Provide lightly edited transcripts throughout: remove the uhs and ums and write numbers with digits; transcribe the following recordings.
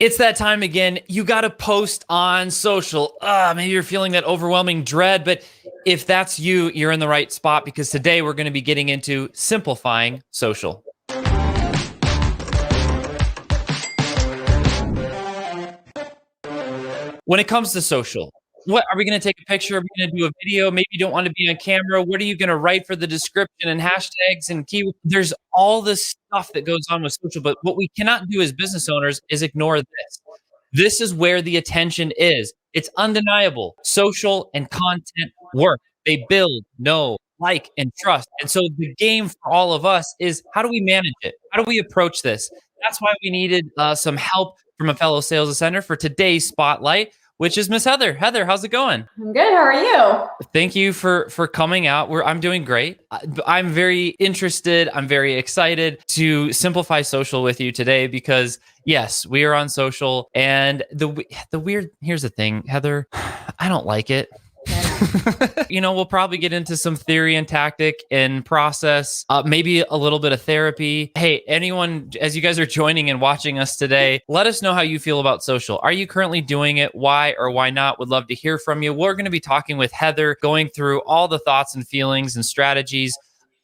It's that time again. You got to post on social. Maybe you're feeling that overwhelming dread, but if that's you, you're in the right spot because today we're going to be getting into simplifying social. When it comes to social, what are we going to take a picture? Are we going to do a video? Maybe you don't want to be on camera. What are you going to write for the description and hashtags and keywords? There's all this stuff that goes on with social, but what we cannot do as business owners is ignore this. This is where the attention is. It's undeniable. Social and content work. They build, know, like, and trust. And so the game for all of us is how do we manage it? How do we approach this? That's why we needed some help from a fellow sales ascender for today's spotlight, which is Miss Heather. Heather, how's it going? I'm good. How are you? Thank you for coming out. I'm doing great. I'm very interested. I'm very excited to simplify social with you today because yes, we are on social. And the weird, here's the thing, Heather, I don't like it. We'll probably get into some theory and tactic and process, maybe a little bit of therapy. Hey, anyone, as you guys are joining and watching us today, let us know how you feel about social. Are you currently doing it? Why or why not? Would love to hear from you. We're going to be talking with Heather, going through all the thoughts and feelings and strategies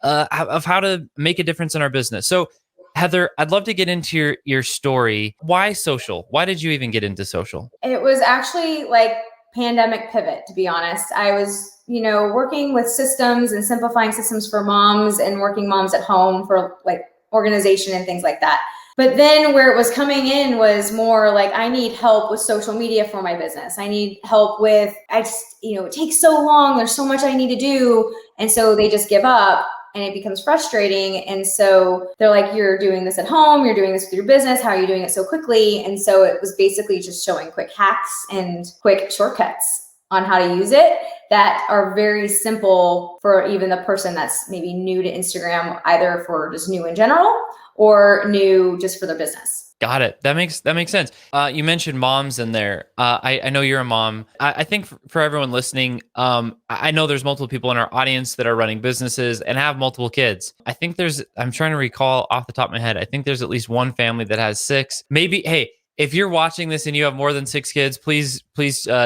of how to make a difference in our business. So Heather, I'd love to get into your story. Why social? Why did you even get into social? It was actually like pandemic pivot, to be honest. I was, working with systems and simplifying systems for moms and working moms at home for like organization and things like that. But then where it was coming in was more like, I need help with social media for my business. I need help with, it takes so long. There's so much I need to do. And so they just give up and it becomes frustrating. And so they're like, you're doing this at home. You're doing this with your business. How are you doing it so quickly? And so it was basically just showing quick hacks and quick shortcuts on how to use it that are very simple for even the person that's maybe new to Instagram, either for just new in general or new just for their business. Got it. That makes sense. You mentioned moms in there. I know you're a mom. I think for everyone listening, I know there's multiple people in our audience that are running businesses and have multiple kids. I'm trying to recall off the top of my head, I think there's at least one family that has 6. Maybe, hey, if you're watching this and you have more than 6 kids, please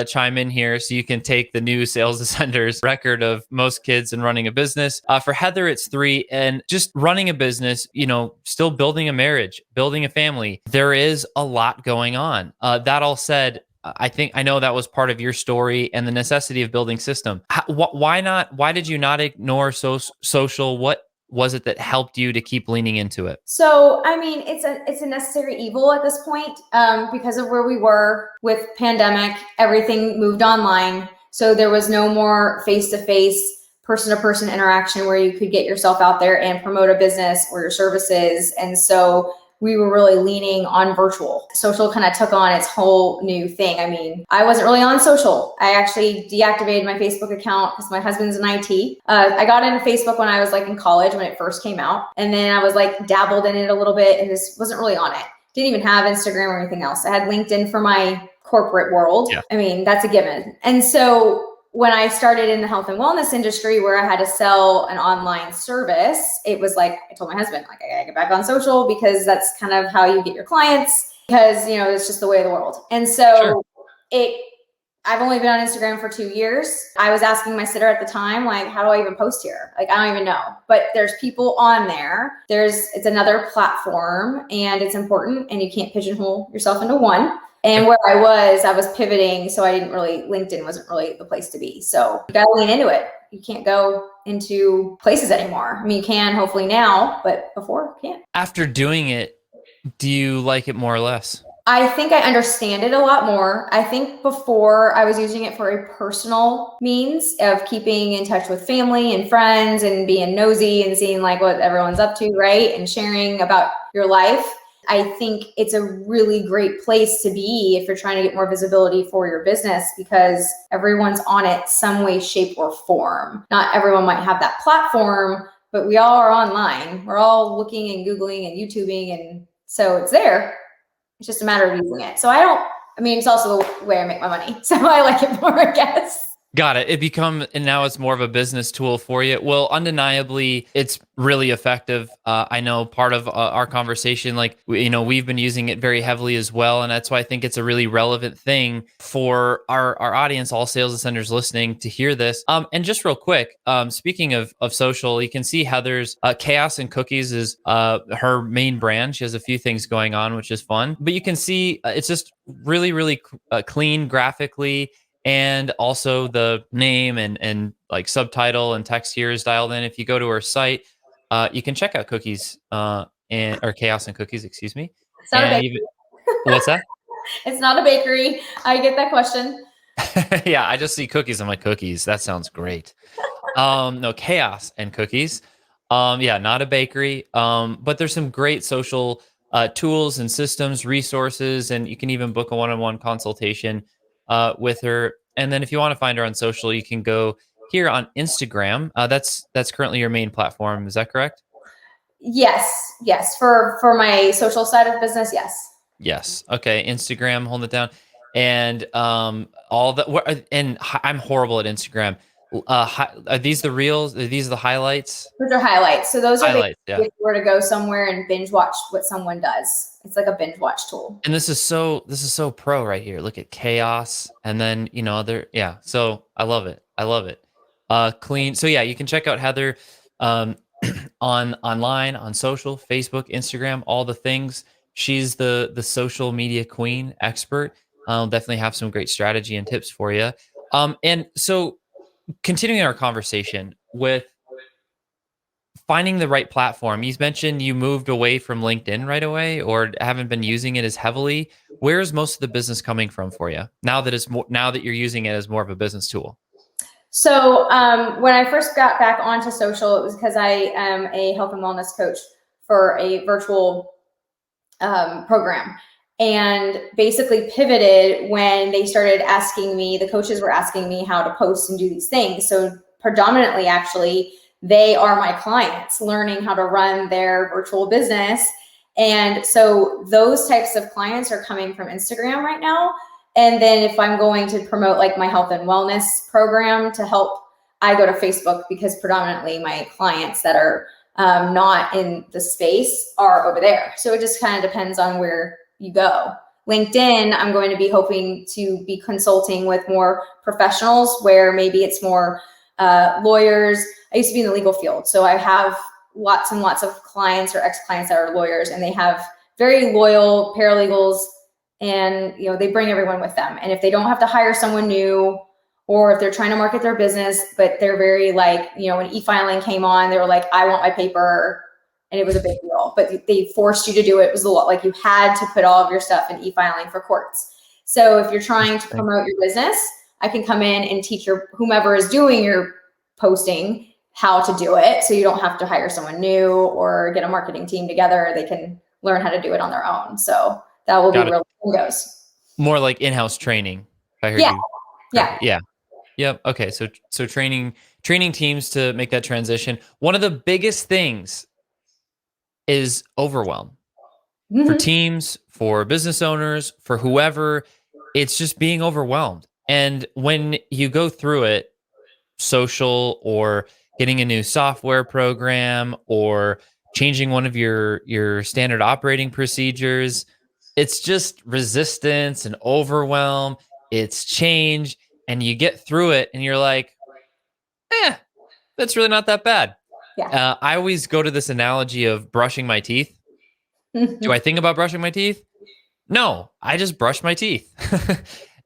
chime in here so you can take the new sales ascender's record of most kids in running a business. For Heather, it's 3, and just running a business, still building a marriage, building a family. There is a lot going on. That all said, I know that was part of your story and the necessity of building system. Why not? Why did you not ignore social? What was it that helped you to keep leaning into it? So, it's a necessary evil at this point because of where we were with pandemic. Everything moved online. So there was no more face-to-face, person-to-person interaction where you could get yourself out there and promote a business or your services. And so we were really leaning on virtual. Social kind of took on its whole new thing. I wasn't really on social. I actually deactivated my Facebook account because my husband's in IT. I got into Facebook when I was like in college when it first came out. And then I was like dabbled in it a little bit and just wasn't really on it. Didn't even have Instagram or anything else. I had LinkedIn for my corporate world. Yeah. That's a given. And so when I started in the health and wellness industry where I had to sell an online service, it was like, I told my husband, like, I gotta get back on social because that's kind of how you get your clients because, it's just the way of the world. And so I've only been on Instagram for 2 years. I was asking my sitter at the time, like, how do I even post here? Like, I don't even know, but there's people on there. It's another platform and it's important and you can't pigeonhole yourself into one. And where I was pivoting. So LinkedIn wasn't really the place to be. So you got to lean into it. You can't go into places anymore. You can hopefully now, but before you can't. After doing it, do you like it more or less? I think I understand it a lot more. I think before I was using it for a personal means of keeping in touch with family and friends and being nosy and seeing like what everyone's up to, right? And sharing about your life. I think it's a really great place to be if you're trying to get more visibility for your business because everyone's on it some way, shape, or form. Not everyone might have that platform, but we all are online. We're all looking and Googling and YouTubing, and so it's there. It's just a matter of using it. So it's also the way I make my money. So I like it more, I guess. Got it. And now it's more of a business tool for you. Well, undeniably, it's really effective. I know part of our conversation, like, we've been using it very heavily as well. And that's why I think it's a really relevant thing for our audience, all sales ascenders listening to hear this. And just real quick, speaking of social, you can see Heather's Chaos and Cookies is her main brand. She has a few things going on, which is fun. But you can see it's just really, really clean graphically, and also the name and like subtitle and text here is dialed in. If you go to her site, you can check out Cookies and or Chaos and Cookies, excuse me. It's not a And bakery. even what's that? It's not a bakery. I get that question. Yeah, I just see cookies. I'm like, cookies. That sounds great. No, Chaos and Cookies. Yeah, not a bakery. But there's some great social tools and systems, resources, and you can even book a one-on-one consultation with her. And then if you want to find her on social, you can go here on Instagram. That's currently your main platform. Is that correct? Yes, yes. For my social side of business, yes. Yes. Okay. Instagram, holding it down, and all the I'm horrible at Instagram. Are these the reels? Are these the highlights? Those are highlights. So those are basically Highlights. Yeah. if you were to go somewhere and binge watch what someone does. It's like a binge watch tool. And this is so pro right here. Look at chaos, and then there. Yeah. So I love it. I love it. Clean. So yeah, you can check out Heather, um, on online, on social, Facebook, Instagram, all the things. She's the social media queen expert. I'll definitely have some great strategy and tips for you. And so continuing our conversation with finding the right platform. You mentioned you moved away from LinkedIn right away or haven't been using it as heavily. Where's most of the business coming from for you now that you're using it as more of a business tool? So when I first got back onto social, it was because I am a health and wellness coach for a virtual program, and basically pivoted when they started asking me, the coaches were asking me how to post and do these things. So predominantly, actually, they are my clients learning how to run their virtual business. And so those types of clients are coming from Instagram right now. And then if I'm going to promote like my health and wellness program to help, I go to Facebook because predominantly my clients that are not in the space are over there. So it just kind of depends on where you go. LinkedIn, I'm going to be hoping to be consulting with more professionals where maybe it's more lawyers. I used to be in the legal field, so I have lots and lots of clients or ex-clients that are lawyers, and they have very loyal paralegals, and they bring everyone with them. And if they don't have to hire someone new, or if they're trying to market their business, but they're very like, when e-filing came on, they were like, I want my paper. And it was a big deal, but they forced you to do it. It was a lot, like you had to put all of your stuff in e-filing for courts. So if you're trying to promote your business, I can come in and teach whomever is doing your posting how to do it. So you don't have to hire someone new or get a marketing team together. They can learn how to do it on their own. So that will be Got it. where it goes. More like in-house training. If I heard Yeah. you Yeah. correctly. Yeah. Yep. Okay. So training teams to make that transition. One of the biggest things is overwhelm for Mm-hmm. teams, for business owners, for whoever. It's just being overwhelmed. And when you go through it, social or getting a new software program or changing one of your standard operating procedures, it's just resistance and overwhelm. It's change, and you get through it, and you're like, that's really not that bad. Yeah. I always go to this analogy of brushing my teeth. Do I think about brushing my teeth? No, I just brush my teeth.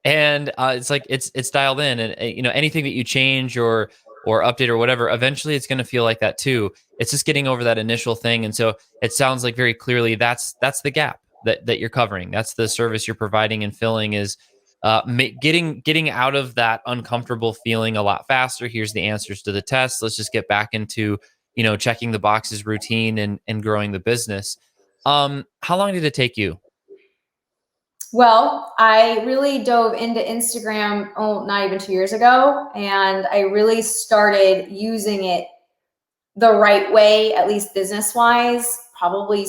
And it's like it's dialed in, and anything that you change or update or whatever, eventually it's going to feel like that too. It's just getting over that initial thing. And so it sounds like very clearly that's the gap that you're covering. That's the service you're providing and filling is getting out of that uncomfortable feeling a lot faster. Here's the answers to the test. Let's just get back into checking the boxes routine and growing the business. How long did it take you? Well, I really dove into Instagram, not even 2 years ago, and I really started using it the right way, at least business wise, probably,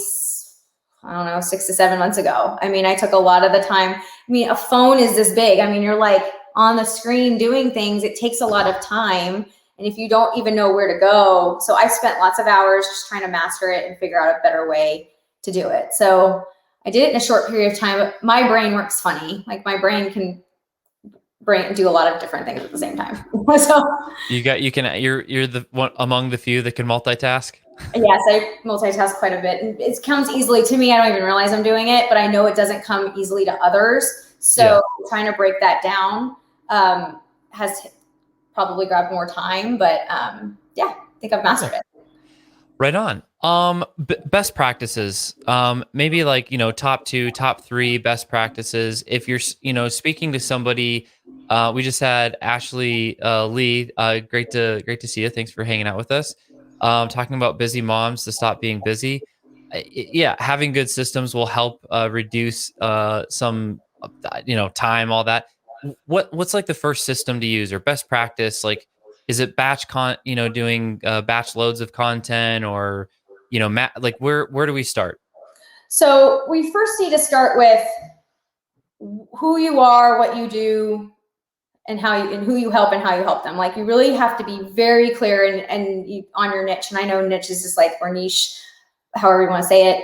I don't know, 6 to 7 months ago. I mean, I took a lot of the time. I mean, a phone is this big. I mean, you're like on the screen doing things, it takes a lot of time. And if you don't even know where to go, so I spent lots of hours just trying to master it and figure out a better way to do it. So I did it in a short period of time. My brain works funny. Like my brain can do a lot of different things at the same time. So you're the one among the few that can multitask. yes, I multitask quite a bit, and it comes easily to me. I don't even realize I'm doing it, but I know it doesn't come easily to others. So trying to break that down has probably grabbed more time, but yeah, I think I've mastered it. Right on. Best practices. Maybe like, top 2, top 3 best practices. If you're, speaking to somebody, we just had Ashley Lee. Great to see you. Thanks for hanging out with us. Talking about busy moms to stop being busy. Yeah, having good systems will help reduce some, time, all that. What's like the first system to use or best practice? Like, is it doing batch loads of content, or like where do we start? So we first need to start with who you are, what you do, and who you help and how you help them. Like you really have to be very clear and on your niche. And I know niche is just like, or niche, however you want to say it.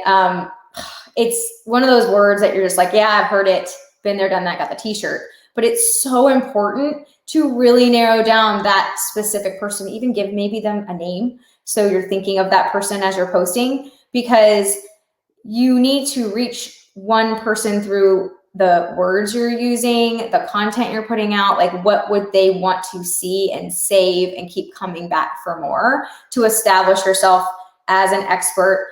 It's one of those words that you're just like, yeah, I've heard it, been there, done that, got the t-shirt. But it's so important to really narrow down that specific person, even give maybe them a name. So you're thinking of that person as you're posting, because you need to reach one person through the words you're using, the content you're putting out, like what would they want to see and save and keep coming back for more, to establish yourself as an expert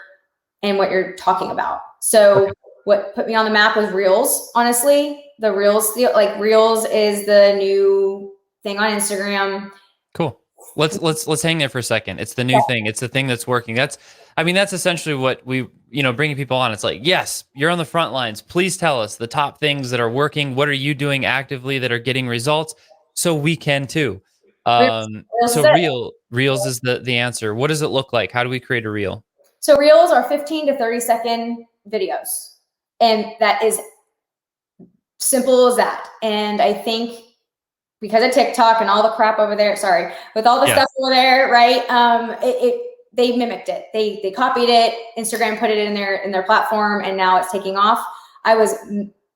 in what you're talking about. So what put me on the map was Reels, honestly. The Reels, like Reels is the new thing on Instagram. Cool. Let's hang there for a second. It's the new thing. It's the thing that's working. That's essentially what we, bringing people on. It's like, yes, you're on the front lines. Please tell us the top things that are working. What are you doing actively that are getting results, so we can too. Reels is the answer. What does it look like? How do we create a reel? So Reels are 15 to 30-second videos, and that is simple as that. And I think because of TikTok and all the crap over there, with all the stuff over there, right? They mimicked it. They copied it. Instagram put it in their platform, and now it's taking off. I was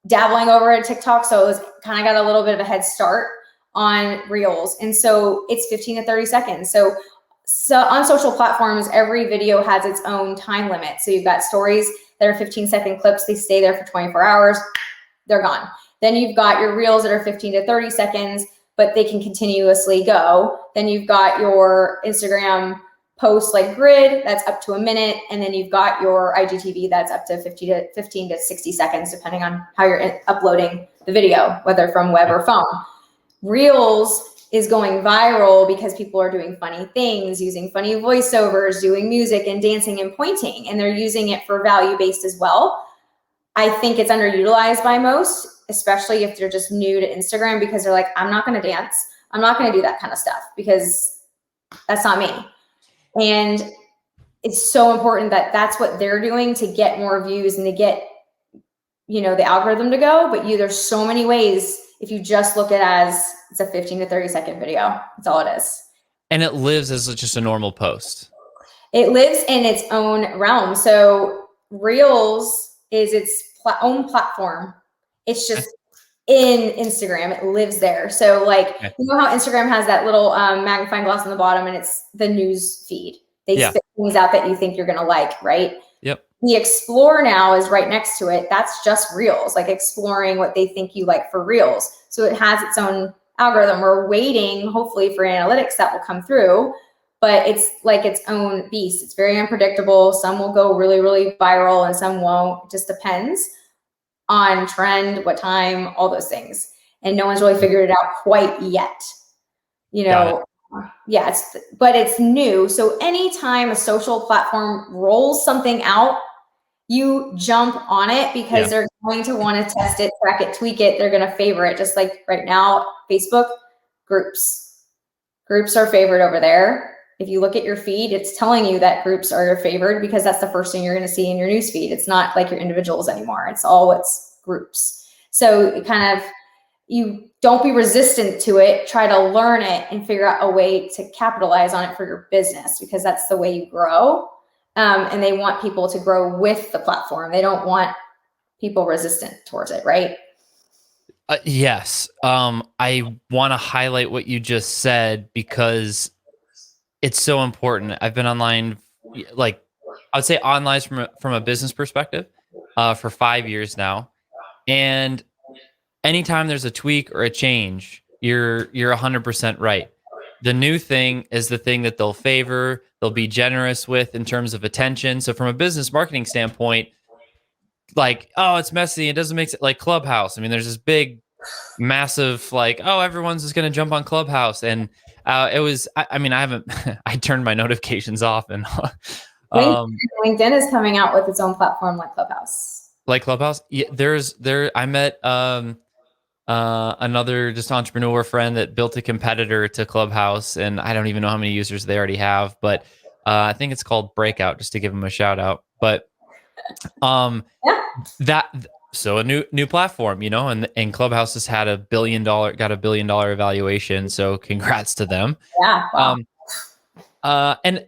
dabbling over at TikTok, so it was kind of got a little bit of a head start on Reels. And so it's 15 to 30 seconds. So on social platforms, every video has its own time limit. So you've got stories that are 15-second clips. They stay there for 24 hours. They're gone. Then you've got your Reels that are 15 to 30 seconds, but they can continuously go. Then you've got your Instagram posts like grid, that's up to a minute. And then you've got your IGTV that's up to 15 to 60 seconds, depending on how you're uploading the video, whether from web or phone. Reels is going viral because people are doing funny things, using funny voiceovers, doing music and dancing and pointing, and they're using it for value-based as well. I think it's underutilized by most, especially if they're just new to Instagram, because they're like, I'm not going to dance. I'm not going to do that kind of stuff because that's not me. And it's so important that that's what they're doing to get more views and to get, the algorithm to go. But there's so many ways. If you just look at it as it's a 15 to 30-second video, that's all it is. And it lives as just a normal post. It lives in its own realm. So Reels is its own platform. It's just in Instagram. It lives there. So you know how Instagram has that little magnifying glass on the bottom, and it's the news feed. They spit things out that you think you're going to like, right? Yep. The Explore now is right next to it. That's just Reels, like exploring what they think you like for Reels. So it has its own algorithm. We're waiting, hopefully, for analytics that will come through, but it's like its own beast. It's very unpredictable. Some will go really, really viral and some won't. It just depends on trend, what time, all those things. And no one's really figured it out quite yet. But it's new. So anytime a social platform rolls something out, you jump on it because they're going to want to test it, track it, tweak it. They're going to favor it. Just like right now, Facebook groups are favored over there. If you look at your feed, it's telling you that groups are favored because that's the first thing you're going to see in your news feed. It's not like your individuals anymore. It's all what's groups. So it kind of you don't be resistant to it. Try to learn it and figure out a way to capitalize on it for your business, because that's the way you grow. And they want people to grow with the platform. They don't want people resistant towards it, right? Yes. I want to highlight what you just said because it's so important. I've been online, like I would say online from a business perspective, for 5 years now, and anytime there's a tweak or a change, you're 100% right. The new thing is the thing that they'll favor, they'll be generous with in terms of attention. So from a business marketing standpoint, like, oh, it's messy, it doesn't make sense. Like Clubhouse. I mean, there's this big, massive, like, oh, everyone's just gonna jump on Clubhouse. And it was I mean, I haven't I turned my notifications off and LinkedIn, um LinkedIn is coming out with its own platform like Clubhouse. like Clubhouse. Yeah, I met another just entrepreneur friend that built a competitor to Clubhouse, and I don't even know how many users they already have, but I think it's called Breakout, just to give them a shout out. But um, Yeah. so a new platform, and Clubhouse has had got $1 billion evaluation. So congrats to them. Yeah. Wow. And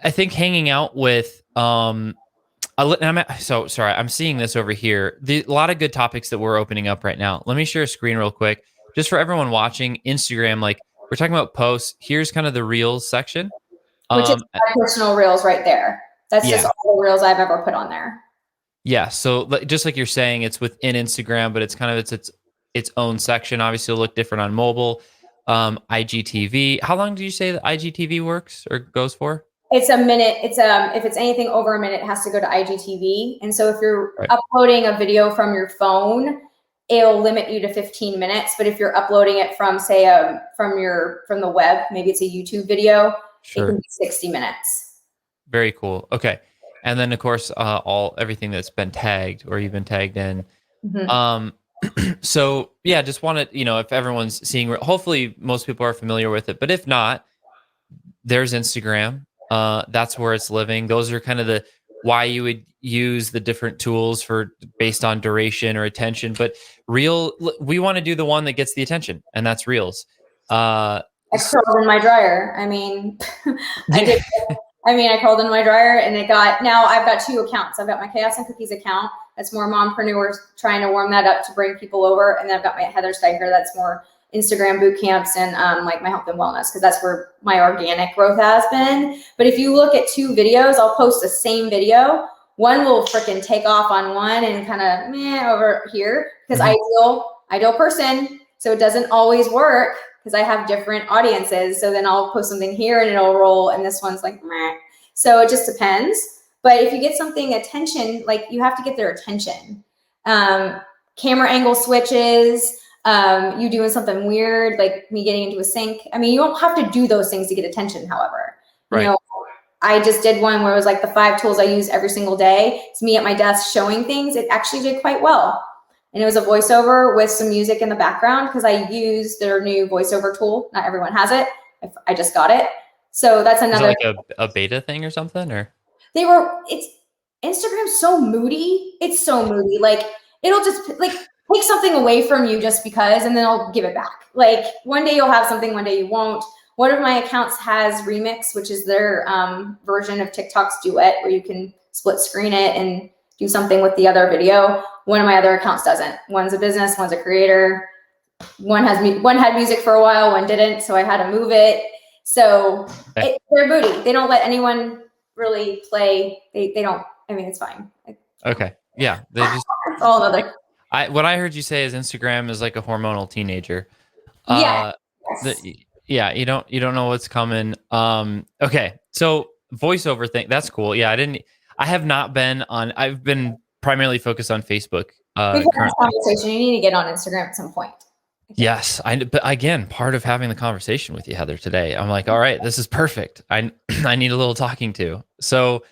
I think hanging out with so sorry, I'm seeing this over here. A lot of good topics that we're opening up right now. Let me share a screen real quick, just for everyone watching Instagram. Like, we're talking about posts. Here's kind of the reels section. Which is my personal reels right there. That's just Yeah. all the reels I've ever put on there. Yeah. So just like you're saying, it's within Instagram, but it's kind of its own section. Obviously, it'll look different on mobile. IGTV. How long do you say that IGTV works or goes for? It's a minute. It's if it's anything over a minute, it has to go to IGTV. And so if you're Right. uploading a video from your phone, it'll limit you to 15 minutes. But if you're uploading it from, say, from the web, maybe it's a YouTube video, Sure. it can be 60 minutes. Very cool. Okay. And then of course, everything that's been tagged or you've been tagged in. Mm-hmm. So yeah, just wanted, if everyone's seeing, hopefully most people are familiar with it, but if not, there's Instagram. That's where it's living. Those are kind of why you would use the different tools based on duration or attention, but we want to do the one that gets the attention, and that's reels. I curled in my dryer. I mean, I curled in my dryer, and now I've got 2 accounts. I've got my Chaos and Cookies account. That's more mompreneurs trying to warm that up to bring people over. And then I've got my Heather Steiger. That's more Instagram boot camps and like my health and wellness, because that's where my organic growth has been. But if you look at 2 videos, I'll post the same video. One will freaking take off on one and kind of over here, because ideal person. So it doesn't always work, because I have different audiences. So then I'll post something here and it'll roll, and this one's like meh. So it just depends. But if you get something attention, like, you have to get their attention. Camera angle switches, you doing something weird, like me getting into a sink. I mean, you don't have to do those things to get attention, however. Right. I just did one where it was like the 5 tools I use every single day. It's me at my desk showing things. It actually did quite well. And it was a voiceover with some music in the background, because I use their new voiceover tool. Not everyone has it. I just got it. So that's another. Is it like a beta thing or something, or? Instagram's so moody. It's so moody. Like, it'll just like take something away from you just because, and then I'll give it back. Like, one day you'll have something, one day you won't. One of my accounts has Remix, which is their version of TikTok's Duet, where you can split screen it and do something with the other video. One of my other accounts doesn't. One's a business, one's a creator. One had music for a while, one didn't, so I had to move it. So they're moody. They don't let anyone really play. They don't. I mean, it's fine. Okay. Yeah. They just. It's all another. What I heard you say is Instagram is like a hormonal teenager. Yeah. Yeah. You don't know what's coming. Okay. So voiceover thing. That's cool. Yeah. I have not been on. I've been primarily focused on Facebook. We've had this conversation. You need to get on Instagram at some point. Yes, but again, part of having the conversation with you, Heather, today, I'm like, all right, this is perfect. I need a little talking to. So,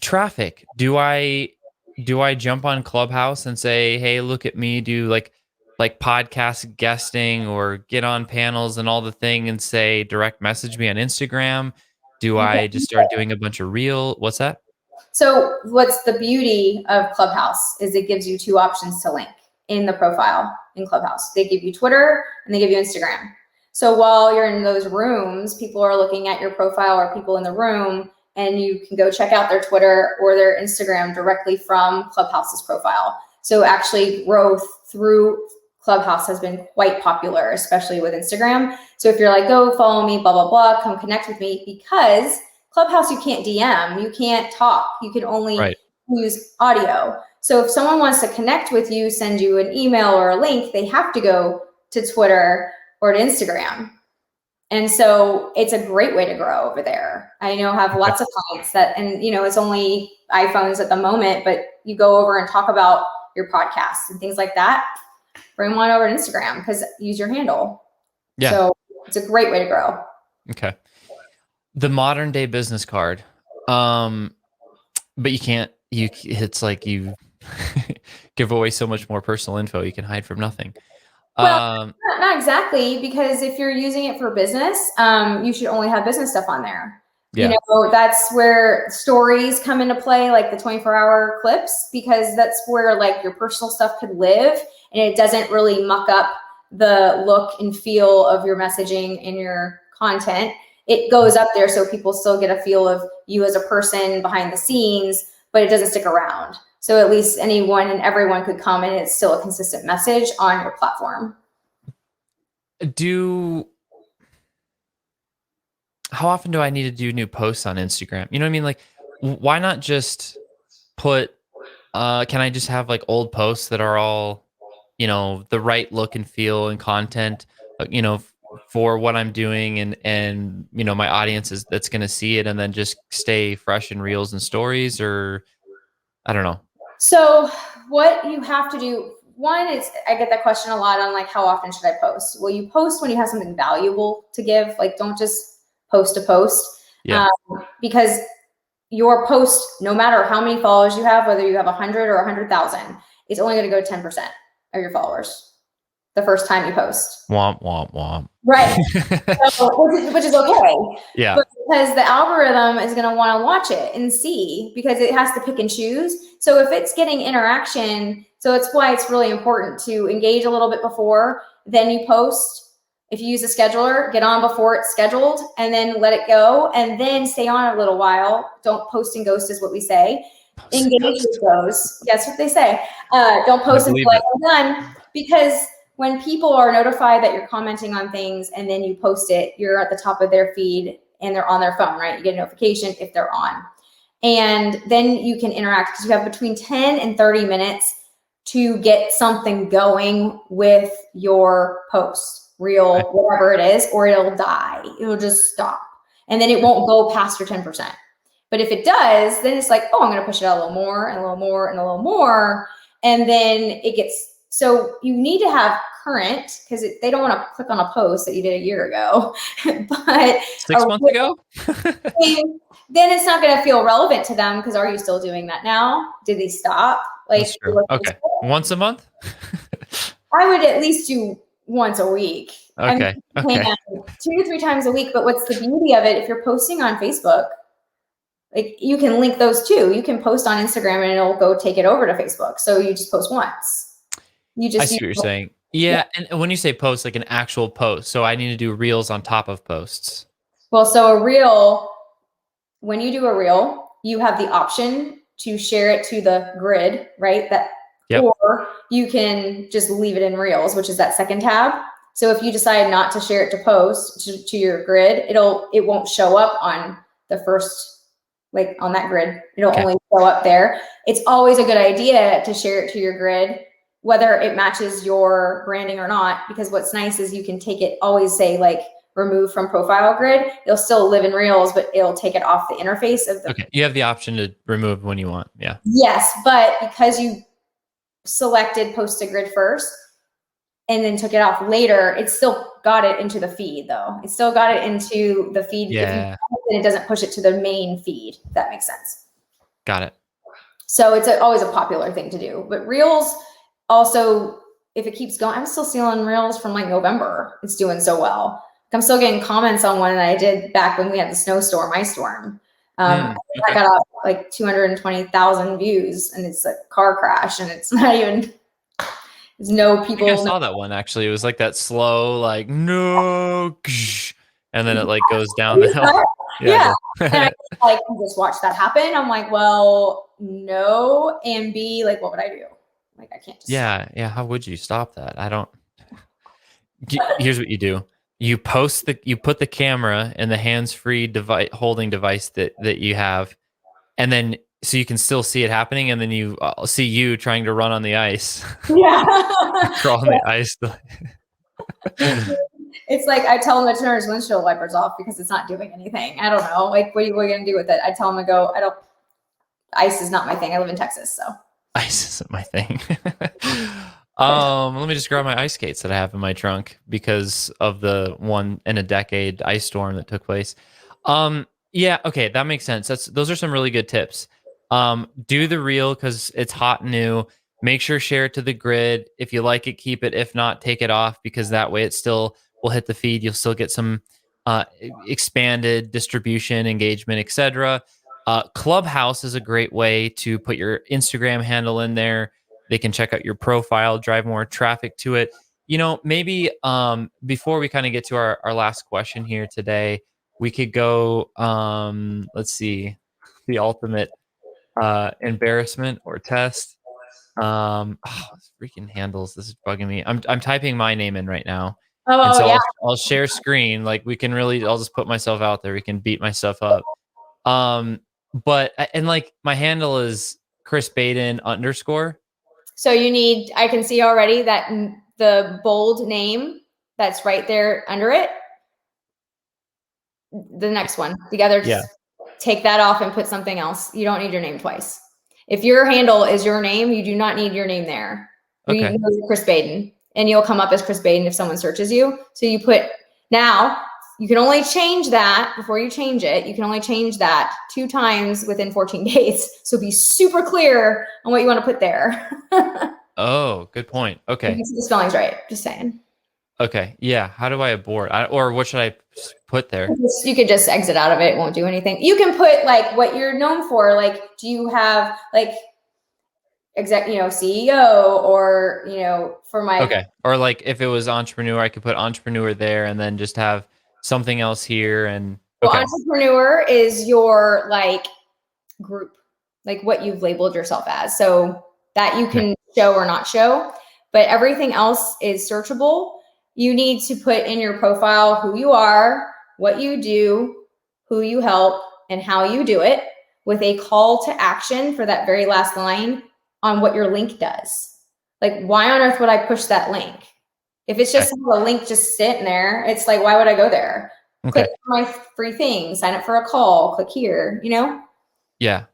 traffic. Do I jump on Clubhouse and say, hey, look at me, do like podcast guesting or get on panels and all the thing, and say direct message me on Instagram? Do I just start doing a bunch of what's that? So what's the beauty of Clubhouse is it gives you 2 options to link. in the profile in Clubhouse. They give you Twitter and they give you Instagram. So while you're in those rooms, people are looking at your profile or people in the room, and you can go check out their Twitter or their Instagram directly from Clubhouse's profile. So actually growth through Clubhouse has been quite popular, especially with Instagram. So if you're like, go follow me, blah, blah, blah, come connect with me, because Clubhouse, you can't DM, you can't talk, you can only use audio. So if someone wants to connect with you, send you an email or a link, they have to go to Twitter or to Instagram. And so it's a great way to grow over there. I have lots of clients that, and it's only iPhones at the moment, but you go over and talk about your podcasts and things like that, bring them on over to Instagram, because use your handle. Yeah. So it's a great way to grow. Okay. The modern day business card. But you can't, it's like you give away so much more personal info. You can hide from nothing. Well, not exactly, because if you're using it for business, you should only have business stuff on there. Yeah. That's where stories come into play, like the 24-hour clips, because that's where like your personal stuff could live, and it doesn't really muck up the look and feel of your messaging and your content. It goes up there so people still get a feel of you as a person behind the scenes, but it doesn't stick around. So at least anyone and everyone could come, and it's still a consistent message on your platform. How often do I need to do new posts on Instagram? You know what I mean? Like, why not just put, can I just have like old posts that are all, the right look and feel and content, for what I'm doing and my audience that's going to see it, and then just stay fresh in reels and stories? Or I don't know. So what you have to do, one is, I get that question a lot on like, how often should I post? Well, you post when you have something valuable to give. Like, don't just post to post. Yeah. Because your post, no matter how many followers you have, whether you have 100 or 100,000, it's only going to go 10% of your followers the first time you post. Womp, womp, womp. Right. So, which is okay. Yeah. But because the algorithm is going to want to watch it and see, because it has to pick and choose. So if it's getting interaction, so it's why it's really important to engage a little bit before, then you post. If you use a scheduler, get on before it's scheduled, and then let it go, and then stay on a little while. Don't post and ghost is what we say. Engage with those. That's what they say. Don't post until I'm done, because when people are notified that you're commenting on things and then you post it, you're at the top of their feed and they're on their phone, right? You get a notification if they're on. And then you can interact, because you have between 10 and 30 minutes to get something going with your post, reel, whatever it is, or it'll die. It'll just stop. And then it won't go past your 10%. But if it does, then it's like, oh, I'm going to push it out a little more and a little more and a little more. And then it gets, so you need to have current, because they don't want to click on a post that you did a year ago. But 6 months ago, then it's not going to feel relevant to them, because are you still doing that now? Did they stop? Like, okay, once a month? I would at least do once a week. Okay. I mean, 2 to 3 times a week. But what's the beauty of it? If you're posting on Facebook, like, you can link those too. You can post on Instagram and it'll go take it over to Facebook. So you just post once. I see what you're saying. Yeah. And when you say post, like an actual post, so I need to do reels on top of posts. Well, so a reel, when you do a reel, you have the option to share it to the grid, right? Or you can just leave it in reels, which is that second tab. So if you decide not to share it to post to your grid, it won't show up on the first, like on that grid. It'll only show up there. It's always a good idea to share it to your grid, whether it matches your branding or not, because what's nice is you can take it, always say like remove from profile grid. It'll still live in reels, but it'll take it off the interface of the. Okay. You have the option to remove when you want. Yeah. Yes. But because you selected post to grid first and then took it off later, it still got it into the feed though. It still got it into the feed. Yeah. If you, it doesn't push it to the main feed, if that makes sense. Got it. So it's always a popular thing to do. But reels also, if it keeps going, I'm still stealing reels from like November. It's doing so well. I'm still getting comments on one that I did back when we had the snowstorm, ice storm. I got like 220,000 views, and it's a car crash, and it's not even There's no I think I people. saw that one actually. It was like that slow, like no, and then it like goes down the hill. Yeah, Yeah. I And I did. like just watch that happen. I'm like, well, no. And B, like, what would I do? Like, I can't just. Yeah, yeah. How would you stop that? I don't. Here's what you do. You put the camera in the hands-free device holding device that you have, and then so you can still see it happening, and then you see you trying to run on the ice, Yeah. crawl on the ice. It's like I tell them to turn his windshield wipers off because it's not doing anything. I don't know. Like, what are you going to do with it? I tell him to go, I don't, ice is not my thing. I live in Texas. So Ice isn't my thing. Let me just grab my ice skates that I have in my trunk because of the one in a decade ice storm that took place. Yeah, okay, that makes sense. Those are some really good tips. Do the reel because it's hot and new. Make sure share it to the grid. If you like it, keep it. If not, take it off because that way it still will hit the feed. You'll still get some expanded distribution, engagement, etc. Clubhouse is a great way to put your Instagram handle in there. They can check out your profile, drive more traffic to it. Maybe before we kind of get to our last question here today, we could go, let's see, the ultimate embarrassment or test. Freaking handles. This is bugging me. I'm typing my name in right now. And oh so yeah. I'll share screen. Like I'll just put myself out there. We can beat myself up. But and like my handle is Chris Baden _ So I can see already that the bold name that's right there under it. The next one, Yeah. take that off and put something else. You don't need your name twice. If your handle is your name, you do not need your name there. You Okay. need Chris Baden, and you'll come up as Chris Baden if someone searches you. So now you can only change that before you change it. You can only change that 2 times within 14 days. So be super clear on what you want to put there. Oh, good point. If Okay. you see the spelling's right. Just saying. Okay. Yeah. How do I abort? Or what should I put there? You could just exit out of it. It won't do anything. You can put like what you're known for. Like, do you have like CEO or, for my Okay. Or like if it was entrepreneur, I could put entrepreneur there and then just have something else here. And well, okay. entrepreneur is your like group, like what you've labeled yourself as. So that you Okay. can show or not show, but everything else is searchable. You need to put in your profile who you are, what you do, who you help, and how you do it with a call to action for that very last line on what your link does. Like, why on earth would I push that link? If it's Okay. just a link just sitting there, it's like, why would I go there? Click Okay. my free thing, sign up for a call, click here, Yeah.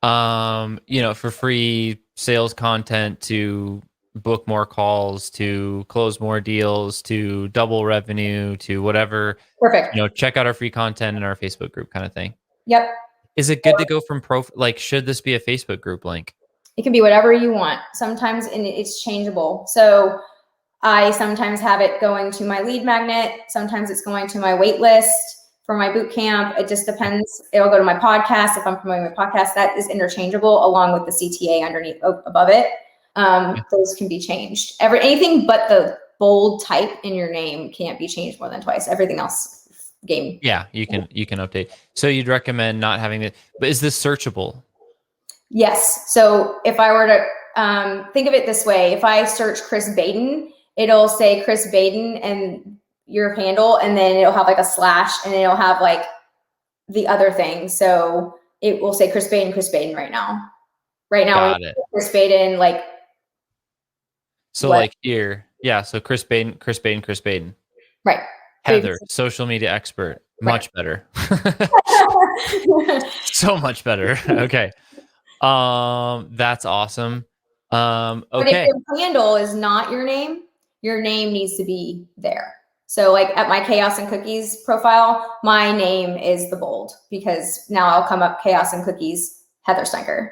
For free sales content to book more calls, to close more deals, to double revenue, to whatever, Perfect. check out our free content in our Facebook group kind of thing. Yep. Is it good to go from like, should this be a Facebook group link? It can be whatever you want. Sometimes it's changeable. So I sometimes have it going to my lead magnet. Sometimes it's going to my wait list for my boot camp. It just depends. It'll go to my podcast if I'm promoting my podcast. That is interchangeable along with the CTA underneath above it. Those can be changed. Anything but the bold type in your name can't be changed more than twice. Everything else game. Yeah, you can update. So you'd recommend not having it, but is this searchable? Yes. So if I were to think of it this way, if I search Chris Baden, it'll say Chris Baden and your handle, and then it'll have like a slash, and it'll have like the other thing. So it will say Chris Baden right now. Right now, Got it. Chris Baden, like. So What? like here, yeah. So Chris Baden. Right. Heather, social media expert, much better. So much better. Okay. That's awesome. But if Okay. your handle is not your name needs to be there. So like at my Chaos and Cookies profile, my name is the bold because now I'll come up Chaos and Cookies, Heather Steiger.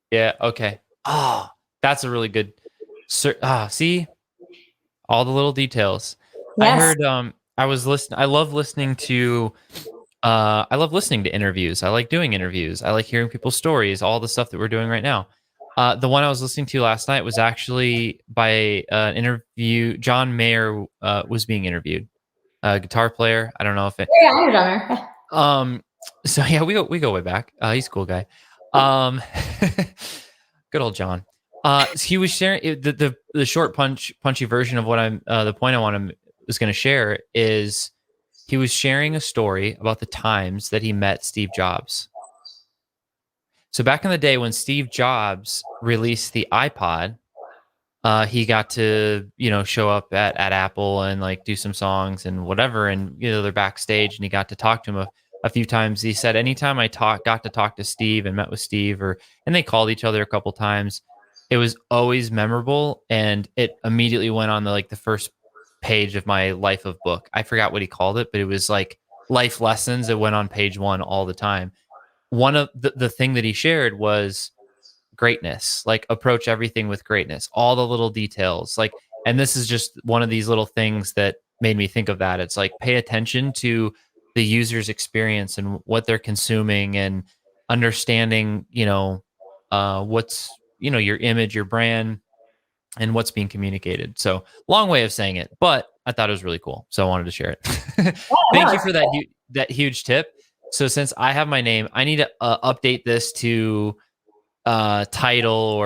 Yeah. Okay. Oh, that's a really good. See all the little details. Yes. I heard. I was listening. I love listening to. I love listening to interviews. I like doing interviews. I like hearing people's stories. All the stuff that we're doing right now. The one I was listening to last night was actually by an interview. John Mayer was being interviewed, a guitar player. I don't know if it. Yeah, I know down there. Um. So yeah, we go way back. He's a cool guy. Um. Good old John. So he was sharing the short punchy version of what I'm the point I was going to share is he was sharing a story about the times that he met Steve Jobs. So back in the day when Steve Jobs released the iPod, he got to show up at Apple and like do some songs and whatever, and they're backstage, and he got to talk to him a few times. He said anytime got to talk to Steve and met with Steve, and they called each other a couple times, it was always memorable, and it immediately went on the first page of my life of book. I forgot what he called it, but it was like life lessons. It went on page one all the time. One of the thing that he shared was greatness, like approach everything with greatness, all the little details, like, and this is just one of these little things that made me think of that. It's like pay attention to the user's experience and what they're consuming, and understanding what's your image, your brand, and what's being communicated. So long way of saying it, but I thought it was really cool, so I wanted to share it. Yeah, Thank no, you for that huge tip. So since I have my name, I need to update this to title,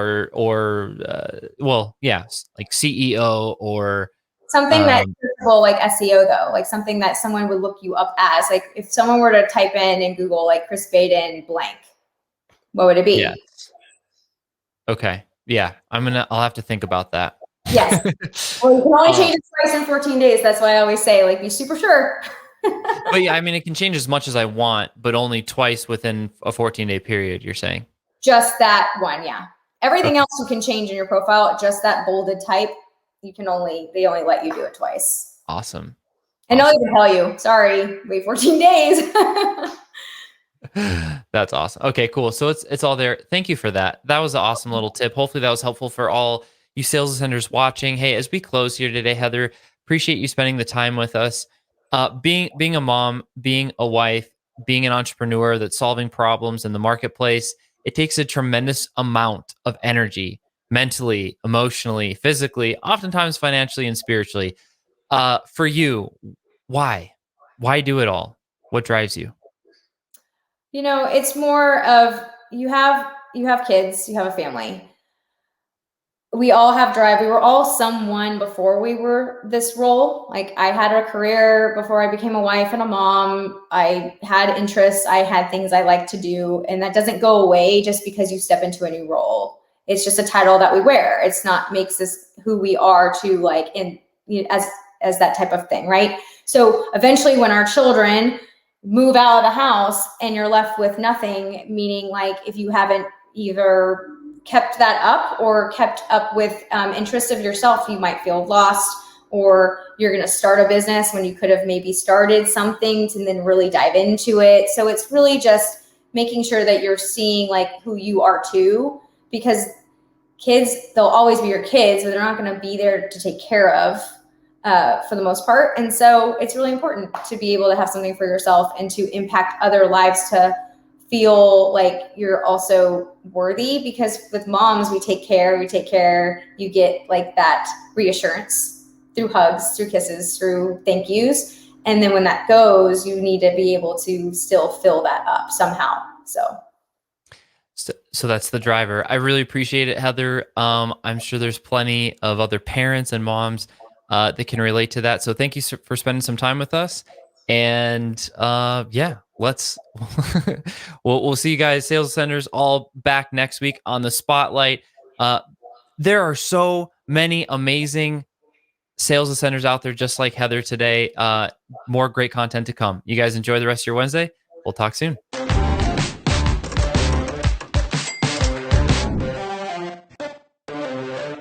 well, yeah, like CEO, or something that um well, like SEO though, like something that someone would look you up as. Like if someone were to type in Google like Chris Baden blank, what would it yeah, be? okay, yeah, I'll have to think about that. Yes. Well, you can only uh, change it twice in 14 days. That's why I always say, like, be super sure. but yeah, I mean, it can change as much as I want, but only twice within a 14-day period, you're saying? Just that one, yeah. Everything Okay, else you can change in your profile. Just that bolded type, they only let you do it twice. awesome. And they'll even tell you, sorry, wait 14 days. That's awesome. Okay, cool. So it's all there. Thank you for that. That was an awesome little tip. Hopefully that was helpful for all you sales ascenders watching. Hey, as we close here today, Heather, appreciate you spending the time with us. Being a mom, being a wife, being an entrepreneur that's solving problems in the marketplace, it takes a tremendous amount of energy, mentally, emotionally, physically, oftentimes financially and spiritually. For you, why? Why do it all? What drives you? It's more of you have kids, you have a family. We all have drive. We were all someone before we were this role. Like I had a career before I became a wife and a mom. I had interests. I had things I like to do. And that doesn't go away just because you step into a new role. It's just a title that we wear. It's not makes us who we are to like in as that type of thing, right? So eventually when our children move out of the house and you're left with nothing, meaning like if you haven't either kept that up or kept up with interest of yourself, you might feel lost, or you're going to start a business when you could have maybe started something to then really dive into it. So it's really just making sure that you're seeing like who you are too, because kids, they'll always be your kids, but they're not going to be there to take care of for the most part. And so it's really important to be able to have something for yourself and to impact other lives, to feel like you're also worthy, because with moms, we take care, you get like that reassurance through hugs, through kisses, through thank yous. And then when that goes, you need to be able to still fill that up somehow. So that's the driver. I really appreciate it, Heather. I'm sure there's plenty of other parents and moms that can relate to that. So thank you for spending some time with us. And yeah, let's we'll see you guys, sales centers, all back next week on the spotlight. There are so many amazing sales centers out there just like Heather today. More great content to come. You guys enjoy the rest of your Wednesday. We'll talk soon.